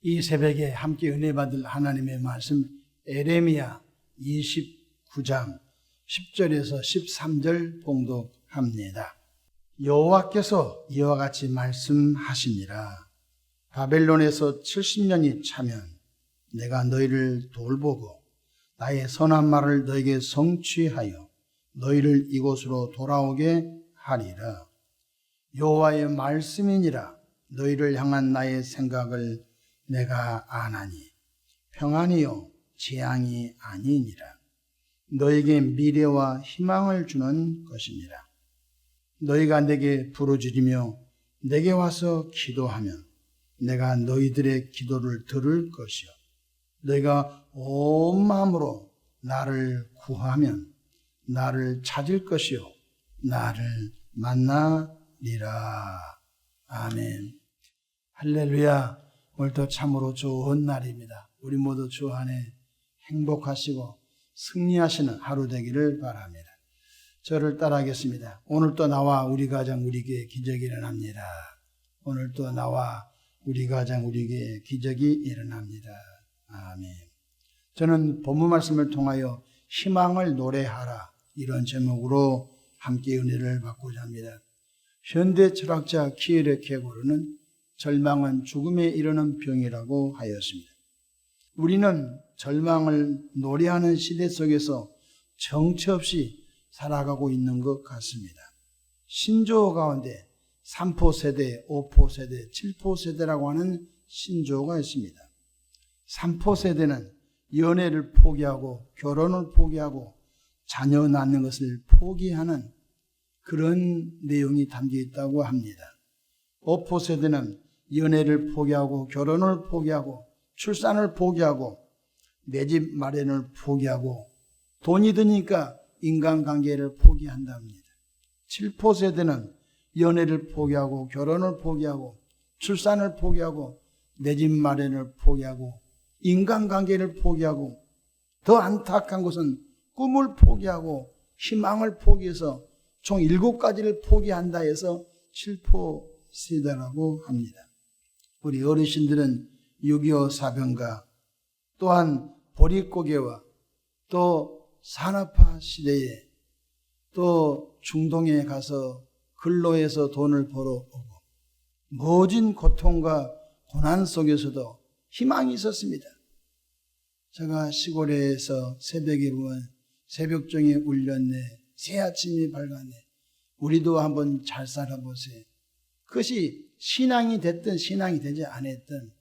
이 새벽에 함께 은혜 받을 하나님의 말씀 에레미야 29장 10절에서 13절 봉독합니다. 여호와께서 이와 같이 말씀하시니라. 바벨론에서 70년이 차면 내가 너희를 돌보고 나의 선한 말을 너에게 성취하여 너희를 이곳으로 돌아오게 하리라. 여호와의 말씀이니라. 너희를 향한 나의 생각을 내가 아나니 평안이요 재앙이 아니니라. 너에게 미래와 희망을 주는 것이니라. 너희가 내게 부르짖으며 내게 와서 기도하면 내가 너희들의 기도를 들을 것이요 너희가 온 마음으로 나를 구하면 나를 찾을 것이요 나를 만나리라. 아멘. 할렐루야. 오늘도 참으로 좋은 날입니다. 우리 모두 주 안에 행복하시고 승리하시는 하루 되기를 바랍니다. 저를 따라하겠습니다. 오늘도 나와 우리 가정 우리 교회 기적이 일어납니다. 오늘도 나와 우리 가정 우리 교회 기적이 일어납니다. 아멘. 저는 본문 말씀을 통하여 희망을 노래하라 이런 제목으로 함께 은혜를 받고자 합니다. 현대 철학자 키에르케고르는 절망은 죽음에 이르는 병이라고 하였습니다. 우리는 절망을 노래하는 시대 속에서 정처 없이 살아가고 있는 것 같습니다. 신조어 가운데 3포 세대, 5포 세대, 7포 세대라고 하는 신조어가 있습니다. 3포 세대는 연애를 포기하고 결혼을 포기하고 자녀 낳는 것을 포기하는 그런 내용이 담겨 있다고 합니다. 5포 세대는 연애를 포기하고 결혼을 포기하고 출산을 포기하고 내 집 마련을 포기하고 돈이 드니까 인간관계를 포기한답니다. 7포 세대는 연애를 포기하고 결혼을 포기하고 출산을 포기하고 내 집 마련을 포기하고 인간관계를 포기하고 더 안타까운 것은 꿈을 포기하고 희망을 포기해서 총 7가지를 포기한다 해서 7포 세대라고 합니다. 우리 어르신들은 6.25 사병과 또한 보릿고개와 또 산업화 시대에 또 중동에 가서 근로해서 돈을 벌어오고 모진 고통과 고난 속에서도 희망이 있었습니다. 제가 시골에서 새벽에 보면 새벽종이 울렸네, 새 아침이 밝았네, 우리도 한번 잘 살아보세요. 그것이 신앙이 됐든 신앙이 되지 않았든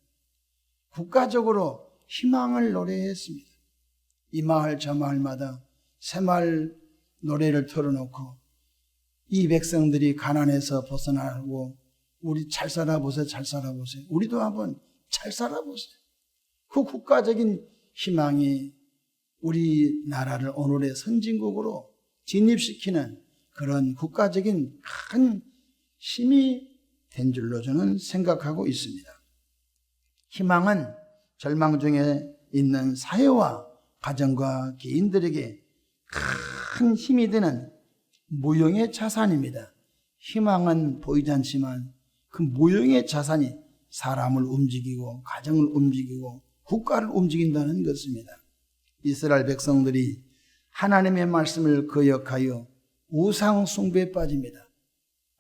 국가적으로 희망을 노래했습니다. 이 마을 저 마을마다 새마을 노래를 틀어놓고 이 백성들이 가난해서 벗어나고 우리 잘 살아보세요, 잘 살아보세요. 우리도 한번 잘 살아보세요. 그 국가적인 희망이 우리나라를 오늘의 선진국으로 진입시키는 그런 국가적인 큰 힘이 된 줄로 저는 생각하고 있습니다. 희망은 절망 중에 있는 사회와 가정과 개인들에게 큰 힘이 되는 무형의 자산입니다. 희망은 보이지 않지만 그 무형의 자산이 사람을 움직이고 가정을 움직이고 국가를 움직인다는 것입니다. 이스라엘 백성들이 하나님의 말씀을 거역하여 우상 숭배에 빠집니다.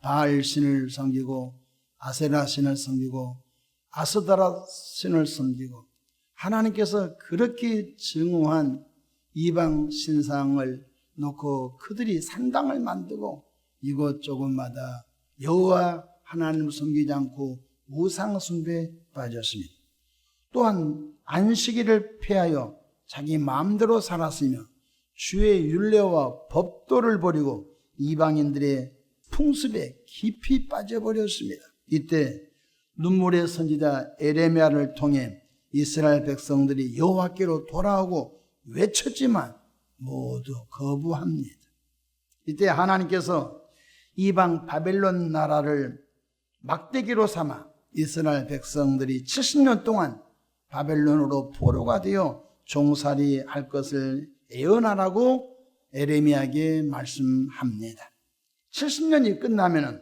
바알 신을 섬기고 아세라 신을 섬기고 아스다라 신을 섬기고 하나님께서 그렇게 증오한 이방 신상을 놓고 그들이 산당을 만들고 이곳저곳마다 여호와 하나님을 섬기지 않고 우상 숭배에 빠졌습니다. 또한 안식일을 폐하여 자기 마음대로 살았으며 주의 율례와 법도를 버리고 이방인들의 풍습에 깊이 빠져버렸습니다. 이때 눈물의 선지자 에레미야를 통해 이스라엘 백성들이 여호와께로 돌아오고 외쳤지만 모두 거부합니다. 이때 하나님께서 이방 바벨론 나라를 막대기로 삼아 이스라엘 백성들이 70년 동안 바벨론으로 포로가 되어 종살이 할 것을 예언하라고 에레미야에게 말씀합니다. 70년이 끝나면은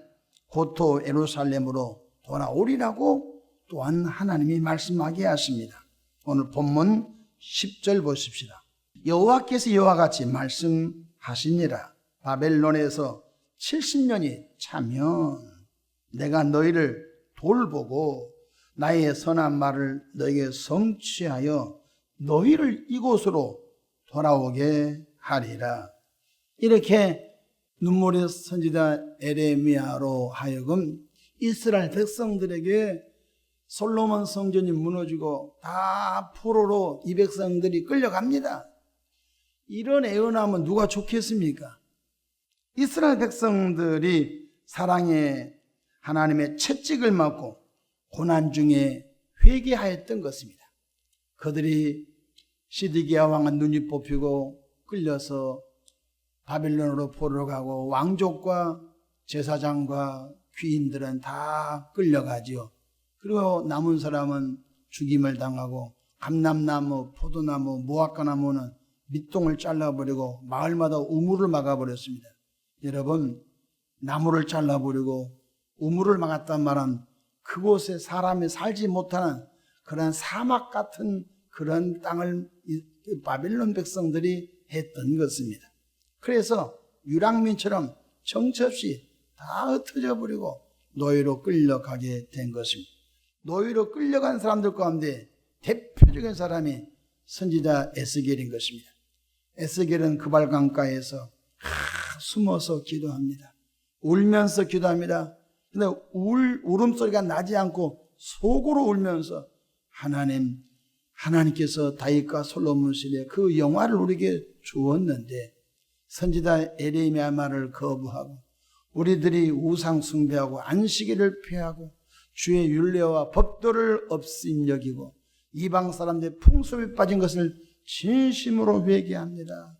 고토 예루살렘으로 돌아오리라고 또한 하나님이 말씀하게 하십니다. 오늘 본문 10절 보십시다. 여호와께서 이와 같이 말씀하시니라. 바벨론에서 70년이 차면 내가 너희를 돌보고 나의 선한 말을 너에게 성취하여 너희를 이곳으로 돌아오게 하리라. 이렇게 눈물의 선지자 에레미야로 하여금 이스라엘 백성들에게 솔로몬 성전이 무너지고 다 포로로 이 백성들이 끌려갑니다. 이런 애원하면 누가 좋겠습니까? 이스라엘 백성들이 사랑의 하나님의 채찍을 맞고 고난 중에 회개하였던 것입니다. 그들이 시드기야 왕은 눈이 뽑히고 끌려서 바빌론으로 포로로 가고 왕족과 제사장과 귀인들은 다 끌려가지요. 그리고 남은 사람은 죽임을 당하고 감람나무, 포도나무, 무화과나무는 밑동을 잘라버리고 마을마다 우물을 막아버렸습니다. 여러분, 나무를 잘라버리고 우물을 막았단 말은 그곳에 사람이 살지 못하는 그런 사막 같은 그런 땅을 바빌론 백성들이 했던 것입니다. 그래서 유랑민처럼 정처없이 다 흩어져 버리고 노예로 끌려가게 된 것입니다. 노예로 끌려간 사람들 가운데 대표적인 사람이 선지자 에스겔인 것입니다. 에스겔은 그발강가에서 숨어서 기도합니다. 울면서 기도합니다. 근데 울음소리가 나지 않고 속으로 울면서 하나님께서 다윗과 솔로몬 시대에 그 영화를 우리에게 주었는데 선지자 에레미야 말을 거부하고 우리들이 우상 숭배하고 안식일을 폐하고 주의 율례와 법도를 업신여기고 이방 사람들의 풍습에 빠진 것을 진심으로 회개합니다.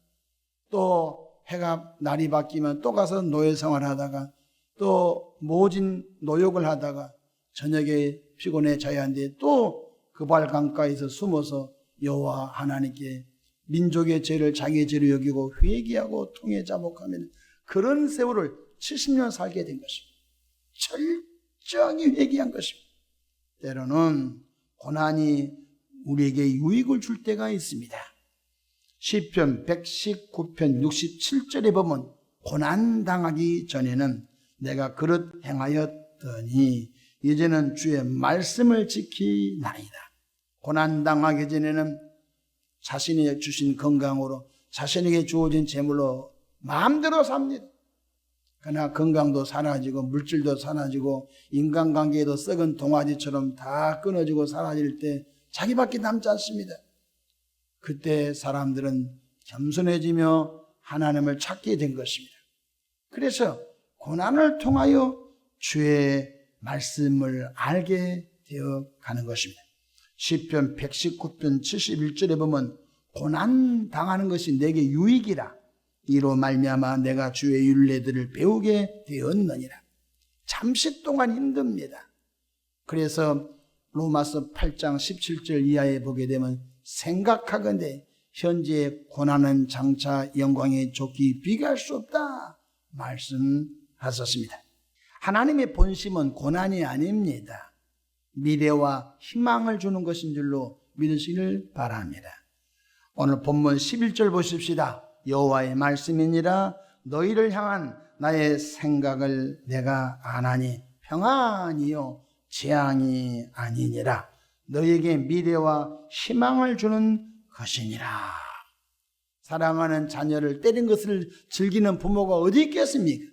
또 해가 날이 바뀌면 또 가서 노예 생활하다가 또 모진 노역을 하다가 저녁에 피곤해 자야 하는데 또 그발 강가에서 숨어서 여호와 하나님께 민족의 죄를 자기의 죄로 여기고 회개하고 통해 자복하면 그런 세월을 70년 살게 된 것입니다. 철저하게 회개한 것입니다. 때로는 고난이 우리에게 유익을 줄 때가 있습니다. 시편 119편 67절에 보면 고난당하기 전에는 내가 그릇 행하였더니 이제는 주의 말씀을 지키나이다. 고난당하기 전에는 자신이 주신 건강으로 자신에게 주어진 재물로 마음대로 삽니다. 그러나 건강도 사라지고 물질도 사라지고 인간관계도 썩은 동아지처럼 다 끊어지고 사라질 때 자기밖에 남지 않습니다. 그때 사람들은 겸손해지며 하나님을 찾게 된 것입니다. 그래서 고난을 통하여 주의 말씀을 알게 되어 가는 것입니다. 시편 119편 71절에 보면 고난 당하는 것이 내게 유익이라 이로 말미암아 내가 주의 율례들을 배우게 되었느니라. 잠시 동안 힘듭니다. 그래서 로마서 8장 17절 이하에 보게 되면 생각하건대 현재의 고난은 장차 영광의 좋기 비교할 수 없다 말씀하셨습니다. 하나님의 본심은 고난이 아닙니다. 미래와 희망을 주는 것인 줄로 믿으시길 바랍니다. 오늘 본문 11절 보십시다. 여호와의 말씀이니라 너희를 향한 나의 생각을 내가 아나니 평안이요 재앙이 아니니라. 너희에게 미래와 희망을 주는 것이니라. 사랑하는 자녀를 때린 것을 즐기는 부모가 어디 있겠습니까?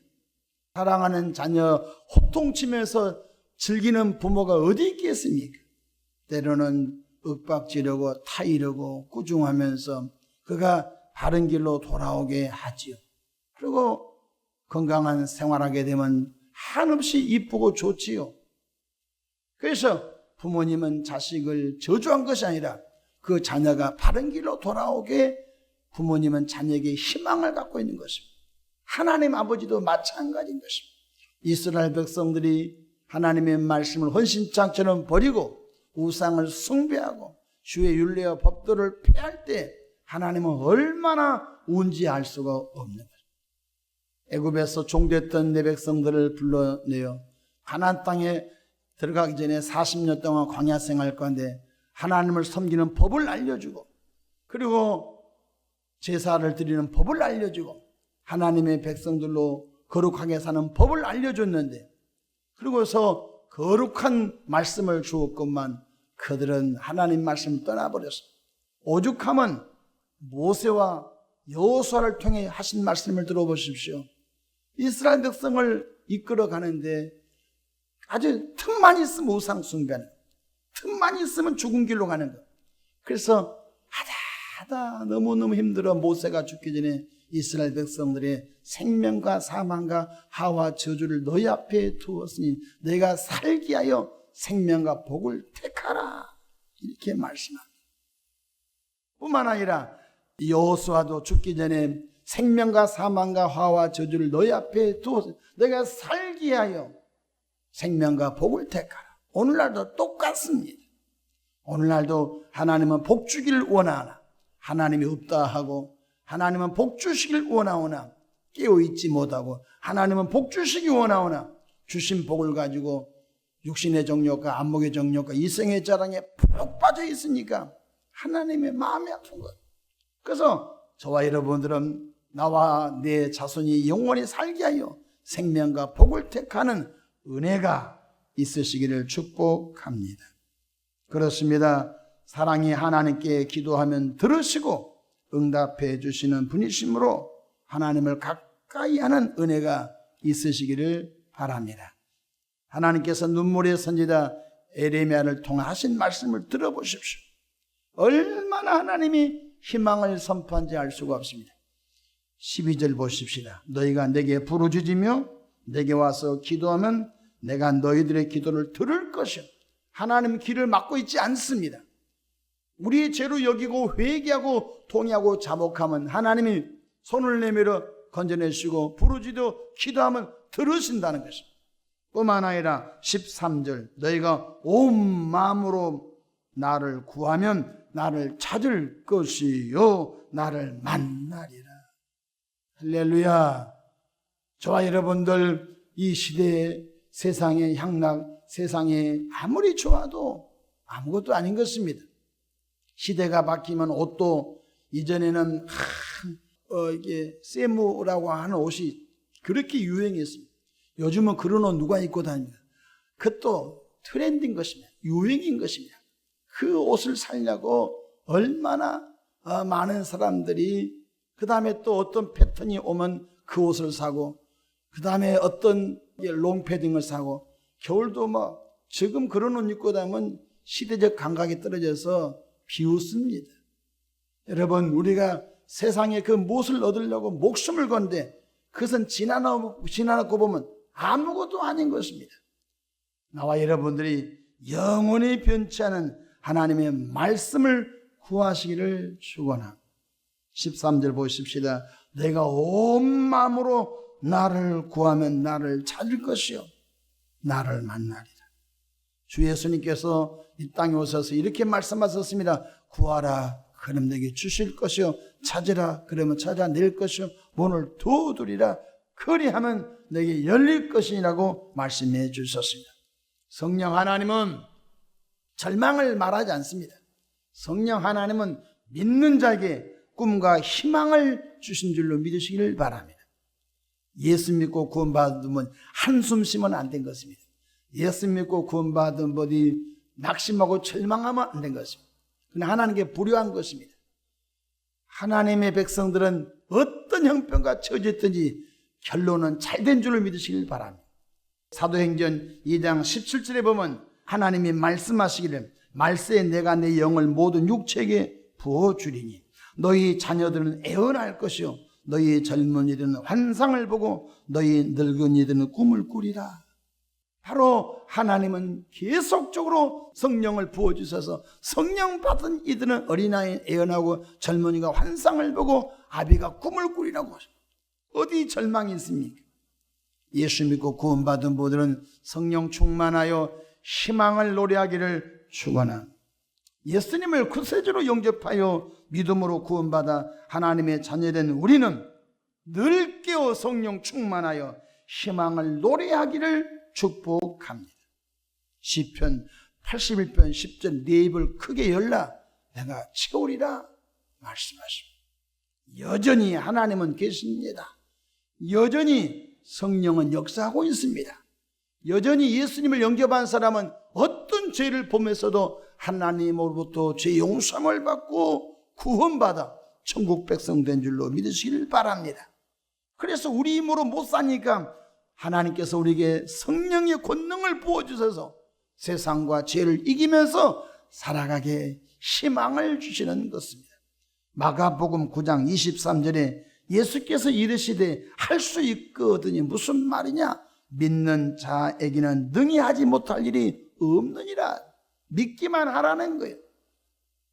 사랑하는 자녀 호통치면서 즐기는 부모가 어디 있겠습니까? 때로는 윽박지르고 타이르고 꾸중하면서 그가 바른 길로 돌아오게 하지요. 그리고 건강한 생활하게 되면 한없이 이쁘고 좋지요. 그래서 부모님은 자식을 저주한 것이 아니라 그 자녀가 바른 길로 돌아오게 부모님은 자녀에게 희망을 갖고 있는 것입니다. 하나님 아버지도 마찬가지인 것입니다. 이스라엘 백성들이 하나님의 말씀을 헌신장처럼 버리고 우상을 숭배하고 주의 율례와 법도를 폐할 때 하나님은 얼마나 운지 알 수가 없는 것입니다. 애굽에서 종됐던 내 백성들을 불러내어 가나안 땅에 들어가기 전에 40년 동안 광야 생활할 건데 하나님을 섬기는 법을 알려주고, 그리고 제사를 드리는 법을 알려주고, 하나님의 백성들로 거룩하게 사는 법을 알려줬는데, 그리고서 거룩한 말씀을 주었건만 그들은 하나님 말씀을 떠나버렸어. 오죽하면 모세와 여호수아를 통해 하신 말씀을 들어보십시오. 이스라엘 백성을 이끌어 가는데 아주 틈만 있으면 우상 숭배는, 틈만 있으면 죽은 길로 가는 거. 그래서 하다 너무너무 힘들어 모세가 죽기 전에 이스라엘 백성들의 생명과 사망과 하와 저주를 너희 앞에 두었으니 내가 살기 하여 생명과 복을 택하라, 이렇게 말씀합니다. 뿐만 아니라 여호수아도 죽기 전에 생명과 사망과 화와 저주를 너희 앞에 두었으니 내가 살기 하여 생명과 복을 택하라. 오늘날도 똑같습니다. 오늘날도 하나님은 복 주기를 원하나 하나님이 없다 하고, 하나님은 복 주시길 원하오나 깨어있지 못하고, 하나님은 복 주시기 원하오나 주신 복을 가지고 육신의 정욕과 안목의 정욕과 이생의 자랑에 푹 빠져 있으니까 하나님의 마음이 아픈 거예요. 그래서 저와 여러분들은 나와 내 자손이 영원히 살게 하여 생명과 복을 택하는 은혜가 있으시기를 축복합니다. 그렇습니다. 사랑이 하나님께 기도하면 들으시고 응답해 주시는 분이시므로 하나님을 가까이 하는 은혜가 있으시기를 바랍니다. 하나님께서 눈물의 선지자 에레미야를 통해 하신 말씀을 들어보십시오. 얼마나 하나님이 희망을 선포한지 알 수가 없습니다. 12절 보십시다. 너희가 내게 부르짖으며 내게 와서 기도하면 내가 너희들의 기도를 들을 것이요. 하나님 길을 막고 있지 않습니다. 우리의 죄로 여기고 회개하고 통회하고 자복하면 하나님이 손을 내밀어 건져내시고 부르짖어 기도하면 들으신다는 것입니다. 뿐만 아니라 13절 너희가 온 마음으로 나를 구하면 나를 찾을 것이요 나를 만나리라. 할렐루야. 저와 여러분들 이 시대의 세상의 향락, 세상에 아무리 좋아도 아무것도 아닌 것입니다. 시대가 바뀌면 옷도 이전에는 이게 세무라고 하는 옷이 그렇게 유행했습니다. 요즘은 그런 옷 누가 입고 다닙니까? 그것도 트렌드인 것입니다. 유행인 것입니다. 그 옷을 살려고 얼마나 많은 사람들이, 그 다음에 또 어떤 패턴이 오면 그 옷을 사고, 그 다음에 어떤 롱패딩을 사고, 겨울도 지금 그런 옷 입고 다니면 시대적 감각이 떨어져서 비웃습니다. 여러분, 우리가 세상에 그 무엇을 얻으려고 목숨을 건데 그것은 지나놓고 보면 아무것도 아닌 것입니다. 나와 여러분들이 영원히 변치 않은 하나님의 말씀을 구하시기를 축원합니다. 13절 보십시다. 내가 온 마음으로 나를 구하면 나를 찾을 것이요 나를 만나리라. 주 예수님께서 이 땅에 오셔서 이렇게 말씀하셨습니다. 구하라 그럼 내게 주실 것이요 찾으라 그러면 찾아낼 것이요 문을 두드리라 그리하면 내게 열릴 것이라고 말씀해 주셨습니다. 성령 하나님은 절망을 말하지 않습니다. 성령 하나님은 믿는 자에게 꿈과 희망을 주신 줄로 믿으시기를 바랍니다. 예수 믿고 구원받으면 한숨 쉬면 안 된 것입니다. 예수 믿고 구원받은 분이 낙심하고 절망하면 안 된 것입니다. 그러나 하나님께 불효한 것입니다. 하나님의 백성들은 어떤 형편과 처졌든지 결론은 잘된 줄로 믿으시길 바랍니다. 사도행전 2장 17절에 보면 하나님이 말씀하시기를 말세에 내가 내 영을 모든 육체에게 부어주리니 너희 자녀들은 애언할 것이요 너희 젊은이들은 환상을 보고 너희 늙은이들은 꿈을 꾸리라. 바로 하나님은 계속적으로 성령을 부어주셔서 성령 받은 이들은 어린아이 애언하고 젊은이가 환상을 보고 아비가 꿈을 꾸리라고 하십니다. 어디 절망이 있습니까? 예수 믿고 구원받은 분들은 성령 충만하여 희망을 노래하기를 축원합니다. 예수님을 구세주로 영접하여 믿음으로 구원받아 하나님의 자녀된 우리는 늘 깨어 성령 충만하여 희망을 노래하기를 축복합니다. 시편 81편 10절 네 입을 크게 열라 내가 채우리라 말씀하십니다. 여전히 하나님은 계십니다. 여전히 성령은 역사하고 있습니다. 여전히 예수님을 영접한 사람은 어떤 죄를 보면서도 하나님으로부터 죄 용서함을 받고 구원받아 천국 백성 된 줄로 믿으시길 바랍니다. 그래서 우리 힘으로 못 사니까 하나님께서 우리에게 성령의 권능을 부어주셔서 세상과 죄를 이기면서 살아가게 희망을 주시는 것입니다. 마가복음 9장 23절에 예수께서 이르시되 할 수 있거든요. 무슨 말이냐? 믿는 자에게는 능히 하지 못할 일이 없느니라. 믿기만 하라는 거예요.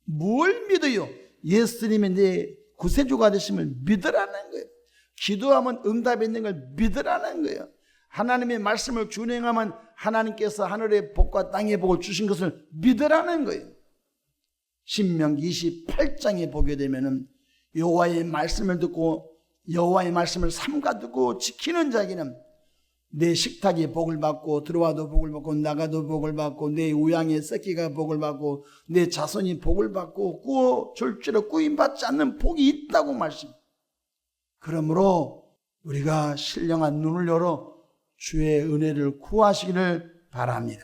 뭘 믿어요? 예수님이 내 구세주가 되심을 믿으라는 거예요. 기도하면 응답이 있는 걸 믿으라는 거예요. 하나님의 말씀을 준행하면 하나님께서 하늘의 복과 땅의 복을 주신 것을 믿으라는 거예요. 신명기 28장에 보게 되면은 여호와의 말씀을 듣고 여호와의 말씀을 삼가 듣고 지키는 자에게는 내 식탁이 복을 받고 들어와도 복을 받고 나가도 복을 받고 내 우양의 새끼가 복을 받고 내 자손이 복을 받고 구워 줄지로 구임받지 않는 복이 있다고 말씀. 그러므로 우리가 신령한 눈을 열어 주의 은혜를 구하시기를 바랍니다.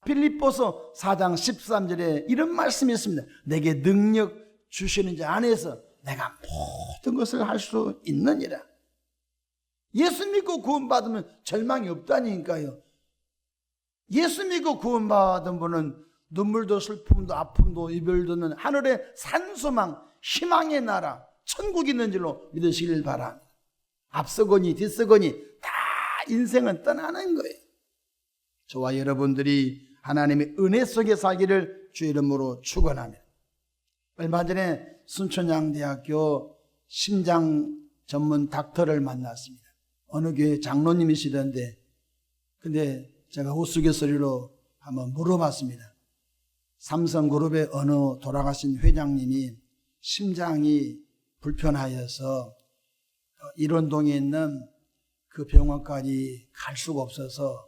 빌립보서 4장 13절에 이런 말씀이 있습니다. 내게 능력 주시는 자 안에서 내가 모든 것을 할 수 있느니라. 예수 믿고 구원받으면 절망이 없다니까요. 예수 믿고 구원받은 분은 눈물도 슬픔도 아픔도 이별도 없는 하늘의 산소망 희망의 나라 천국이 있는 줄로 믿으시길 바랍니다. 앞서거니 뒤서거니 다 인생은 떠나는 거예요. 저와 여러분들이 하나님의 은혜 속에 살기를 주 이름으로 축원합니다. 얼마 전에 순천향대학교 심장 전문 닥터를 만났습니다. 어느 교회 장로님이시던데 근데 제가 우스갯소리로 한번 물어봤습니다. 삼성그룹의 어느 돌아가신 회장님이 심장이 불편하여서 일원동에 있는 그 병원까지 갈 수가 없어서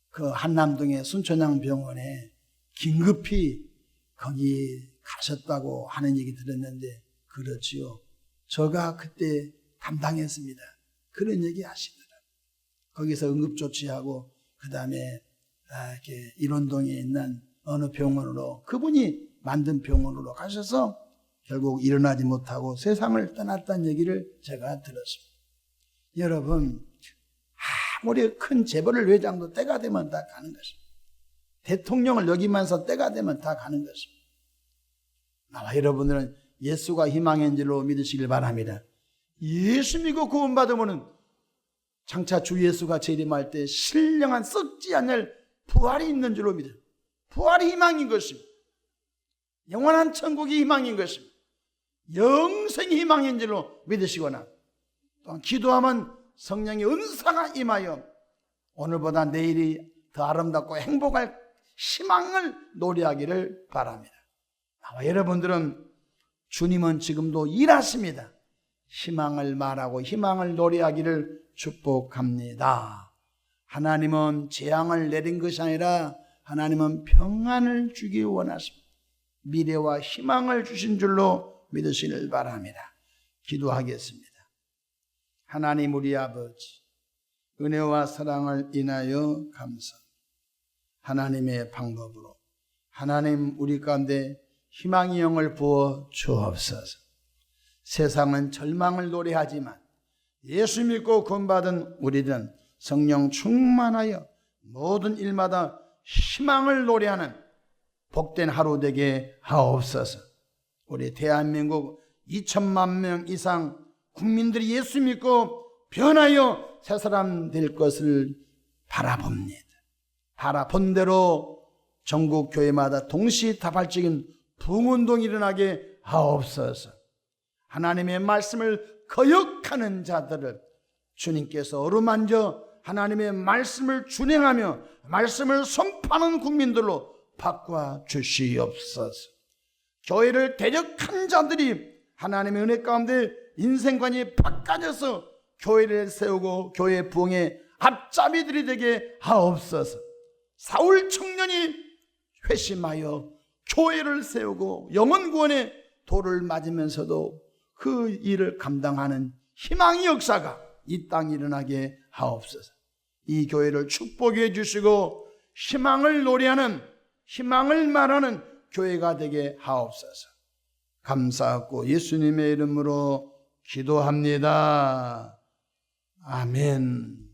그 한남동의 순천향병원에 긴급히 거기 가셨다고 하는 얘기 들었는데 그렇지요. 제가 그때 담당했습니다. 그런 얘기 하시더라고요. 거기서 응급조치하고 그 다음에 이렇게 일원동에 있는 어느 병원으로 그분이 만든 병원으로 가셔서 결국 일어나지 못하고 세상을 떠났다는 얘기를 제가 들었습니다. 여러분 아무리 큰 재벌을 회장도 때가 되면 다 가는 것입니다. 대통령을 여기면서 때가 되면 다 가는 것입니다. 나와 여러분들은 예수가 희망인 줄로 믿으시길 바랍니다. 예수 믿고 구원받으면 장차 주 예수가 재림할 때 신령한 썩지 않을 부활이 있는 줄로 믿어요. 부활이 희망인 것입니다. 영원한 천국이 희망인 것입니다. 영생이 희망인 줄로 믿으시거나 또한 기도하면 성령의 은사가 임하여 오늘보다 내일이 더 아름답고 행복할 희망을 노래하기를 바랍니다. 나와 여러분들은 주님은 지금도 일하십니다. 희망을 말하고 희망을 노래하기를 축복합니다. 하나님은 재앙을 내린 것이 아니라 하나님은 평안을 주기 원하십니다. 미래와 희망을 주신 줄로 믿으시길 바랍니다. 기도하겠습니다. 하나님 우리 아버지 은혜와 사랑을 인하여 감사합니다. 하나님의 방법으로 하나님 우리 가운데 희망의 영을 부어 주옵소서. 세상은 절망을 노래하지만 예수 믿고 구원받은 우리들은 성령 충만하여 모든 일마다 희망을 노래하는 복된 하루 되게 하옵소서. 우리 대한민국 2천만 명 이상 국민들이 예수 믿고 변하여 새 사람 될 것을 바라봅니다. 바라본 대로 전국 교회마다 동시다발적인 부흥운동이 일어나게 하옵소서. 하나님의 말씀을 거역하는 자들을 주님께서 어루만져 하나님의 말씀을 준행하며 말씀을 선포하는 국민들로 바꿔 주시옵소서. 교회를 대적한 자들이 하나님의 은혜 가운데 인생관이 바꿔져서 교회를 세우고 교회 부흥의 앞잡이들이 되게 하옵소서. 사울 청년이 회심하여 교회를 세우고 영혼 구원의 돌을 맞으면서도 그 일을 감당하는 희망의 역사가 이 땅에 일어나게 하옵소서. 이 교회를 축복해 주시고 희망을 노래하는, 희망을 말하는 교회가 되게 하옵소서. 감사하고 예수님의 이름으로 기도합니다. 아멘.